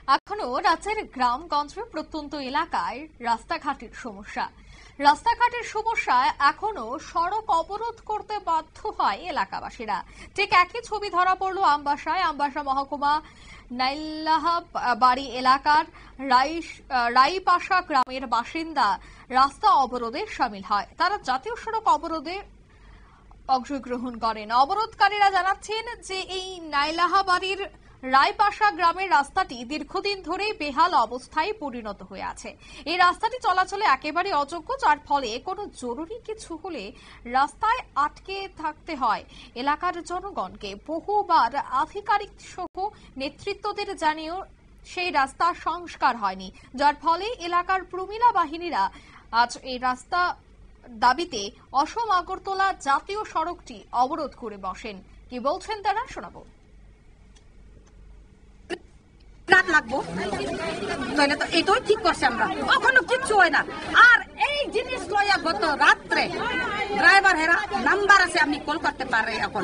এখনো রাজ্যের গ্রামগঞ্জে প্রত্যন্ত এলাকায় রাস্তাঘাটের সমস্যায় এখনো সড়ক অবরোধ করতে বাধ্য হয় এলাকাবাসীরা। ঠিক একই ছবি ধরা পড়ল আমবাসা মহকুমা নাইল্লাহা বাড়ি এলাকার রাইপাশা গ্রামের বাসিন্দা রাস্তা অবরোধে শামিল হয়। তারা জাতীয় সড়ক অবরোধে অংশগ্রহণ করেন। অবরোধকারীরা জানাচ্ছেন যে এই নাইলাহা বাড়ির রায়পাশা গ্রামের রাস্তাটি দীর্ঘদিন ধরেই বেহাল অবস্থায় পরিণত হয়ে আছে। এই রাস্তাটি চলাচলে একেবারে অযোগ্য, যার ফলে কোনো জরুরি কিছু হলে রাস্তায় আটকে থাকতে হয় এলাকার জনগণকে। বহুবার আধিকারিক সহ নেতৃত্বদের জানিয়েও সেই রাস্তা সংস্কার হয়নি, যার ফলে এলাকার প্রমিলা বাহিনীরা আজ এই রাস্তা দাবিতে অসম আগরতলা জাতীয় সড়কটি অবরোধ করে বসেন। কি বলছেন তারা শোনাবো। রাত লাগবো তাহলে তো এটাই ঠিক করছে, আমরা কখনো কিচ্ছু হয় না। আর এই জিনিস লইয়া গত রাত্রে ড্রাইভার হেরা নাম্বার আছে, আমি কল করতে পারি। এখন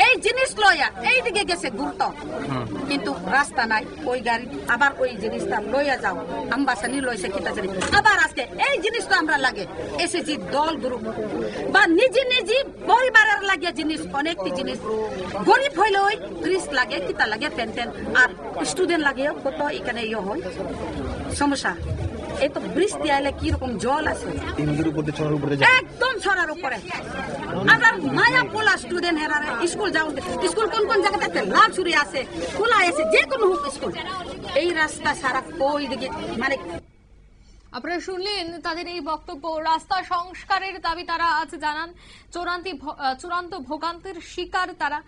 এই জিনিস লইয়া এইদিকে গেছে গুরুত্ব, কিন্তু রাস্তা নাই। ওই গাড়ি আবার ওই জিনিসটা লইয়া যাও আমবাসানি লইছে কিতা জানি, আবার আজকে এই জিনিসটা আমরা লাগে এসেছি দল গ্রুপ বা নিজে পরিবারের লাগে জিনিস, অনেকটি জিনিস গরিব হইলে ওই ত্রিশ লাগে কিতা লাগে পেন আর স্টুডেন্ট লাগে কত এখানে ইয়ে হয় সমস্যা। এই তো বৃষ্টি আইলে কিরকম জল আছে একদম ছড়ার উপরে। আবার মায়া পোলা স্টুডেন্ট হেরারে স্কুল যাও, স্কুল কোন কোন জায়গাতে লাল ছুরি আছে, খোলা আছে, যে কোনো হোক স্কুল। এই রাস্তা সারা ওই দিকে মানে আপনারা শুনলেন তাদের এই বক্তব্য। রাস্তা সংস্কারের দাবি তারা আজ জানান। চূড়ান্ত ভোগান্তির শিকার তারা।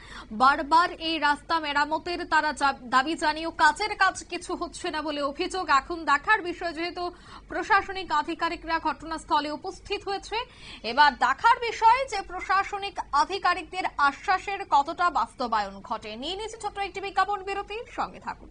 বারবার এই রাস্তা মেরামতের তারা দাবি জানিয়েও কাজের কাজ কিছু হচ্ছে না বলে অভিযোগ। এখন দেখার বিষয়, যেহেতু প্রশাসনিক আধিকারিকরা ঘটনাস্থলে উপস্থিত হয়েছে, এবার দেখার বিষয় যে প্রশাসনিক আধিকারিকদের আশ্বাসের কতটা বাস্তবায়ন ঘটে। নিয়ে নিচ্ছে ছোট্ট একটি বিজ্ঞাপন বিরতির সঙ্গে থাকুন।